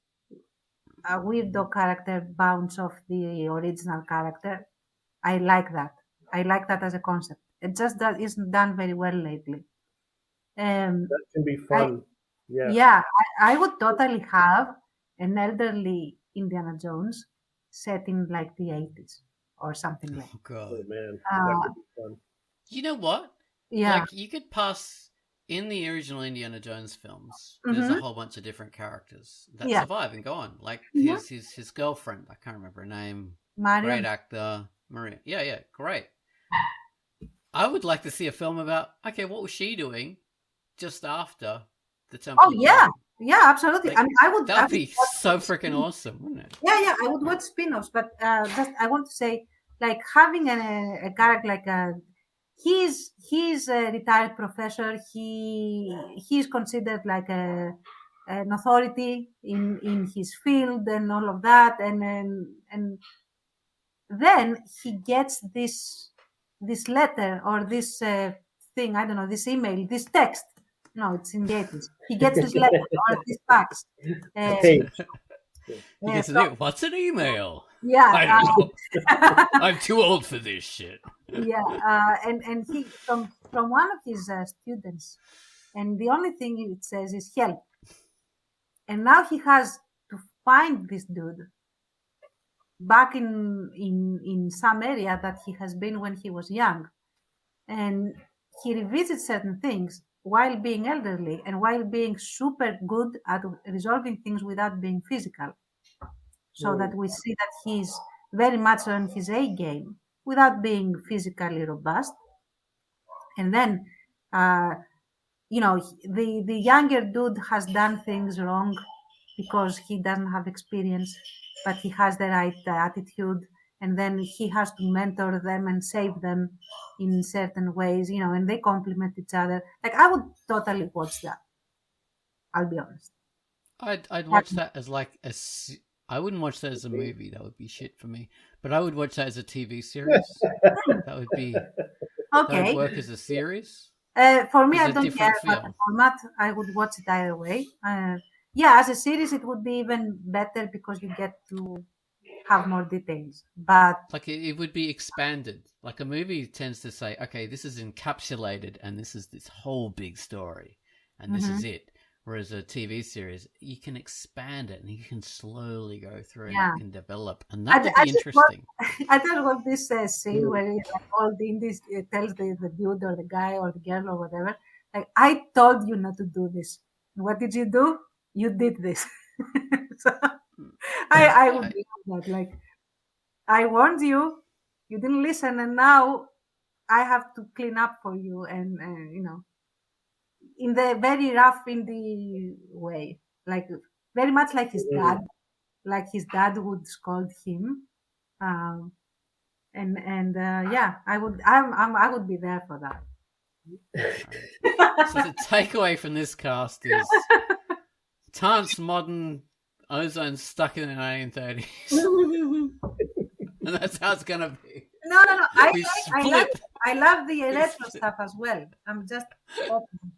[SPEAKER 2] weirdo character bounce off the original character. I like that. I like that as a concept. It just that isn't done very well lately.
[SPEAKER 3] That can be
[SPEAKER 2] I,
[SPEAKER 3] fun. Yeah.
[SPEAKER 2] yeah, I would totally have an elderly Indiana Jones set in like the 80s or something like.
[SPEAKER 1] Oh god,
[SPEAKER 3] Oh man, that could be fun.
[SPEAKER 1] You know what?
[SPEAKER 2] Yeah.
[SPEAKER 1] Like you could pass in the original Indiana Jones films. There's a whole bunch of different characters that survive and go on. Like his girlfriend. I can't remember her name.
[SPEAKER 2] Marion.
[SPEAKER 1] Great actor, Maria. Yeah, great. I would like to see a film about what was she doing just after the Temple.
[SPEAKER 2] Oh yeah, absolutely.
[SPEAKER 1] Like,
[SPEAKER 2] I would.
[SPEAKER 1] That'd be so freaking awesome, wouldn't it?
[SPEAKER 2] Yeah. I would watch spin-offs, but just I want to say, like having a character like he's a retired professor. He's considered like an authority in his field and all of that, and then he gets this letter or this thing. I don't know, this email, this text. No, it's in the 80s. He gets this letter or this fax.
[SPEAKER 1] What's an email?
[SPEAKER 2] Yeah,
[SPEAKER 1] I don't know. I'm too old for this shit.
[SPEAKER 2] Yeah, and he from one of his students, and the only thing it says is help. And now he has to find this dude back in some area that he has been when he was young, and he revisits certain things while being elderly and while being super good at resolving things without being physical, so that we see that he's very much on his A game without being physically robust. And then the younger dude has done things wrong because he doesn't have experience, but he has the right attitude, and then he has to mentor them and save them in certain ways, and they complement each other. Like, I would totally watch that. I'll be honest.
[SPEAKER 1] I'd watch that as like I wouldn't watch that as a movie. That would be shit for me. But I would watch that as a TV series. That would be okay. That would work as a series.
[SPEAKER 2] For me, I don't care about the format. I would watch it either way. As a series, it would be even better because you get to have more details. But
[SPEAKER 1] like it would be expanded. Like a movie tends to say, okay, this is encapsulated, and this is this whole big story, and this is it. Whereas a TV series, you can expand it and you can slowly go through and you can develop, and that would be interesting.
[SPEAKER 2] I thought about this scene where all the indies tells the dude or the guy or the girl or whatever, like, I told you not to do this. What did you do? You did this. So I would be that. Like, I warned you, you didn't listen, and now I have to clean up for you, and in the very rough indie way, like very much like his dad, would scold him, I would be there for that.
[SPEAKER 1] So the takeaway from this cast is Tant's modern ozone stuck in the 1930s, and that's how it's gonna be.
[SPEAKER 2] No. I love the retro stuff as well. I'm just hoping.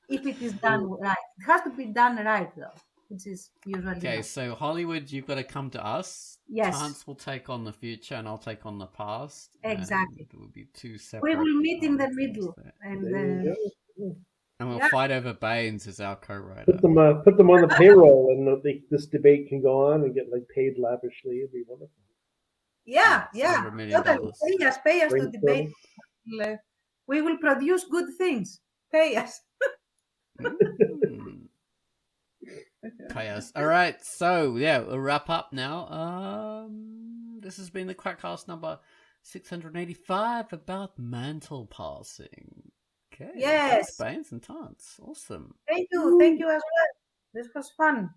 [SPEAKER 2] If it is done right. It has to be done right, though, which is usually
[SPEAKER 1] okay.
[SPEAKER 2] right.
[SPEAKER 1] So Hollywood, you've got to come to us.
[SPEAKER 2] Yes.
[SPEAKER 1] Chance will take on the future, and I'll take on the past.
[SPEAKER 2] Exactly.
[SPEAKER 1] It will be two separate.
[SPEAKER 2] We will meet in the middle, and
[SPEAKER 1] And we'll
[SPEAKER 2] Yeah.
[SPEAKER 1] fight over Baines as our co-writer.
[SPEAKER 3] Put them on the payroll, and this debate can go on and get like paid lavishly. It'd be wonderful.
[SPEAKER 2] Yeah,
[SPEAKER 1] It's over $1 million.
[SPEAKER 2] Totally. Pay us to
[SPEAKER 3] Brainstorming.
[SPEAKER 2] debate. We will produce good things. Pay us.
[SPEAKER 1] Chaos. All right, so yeah, we'll wrap up now. This has been the Quackcast number 685 about Mantle passing. Okay.
[SPEAKER 2] Yes.
[SPEAKER 1] Thanks, Baines and Tance. Awesome.
[SPEAKER 2] Thank you as well. This was fun.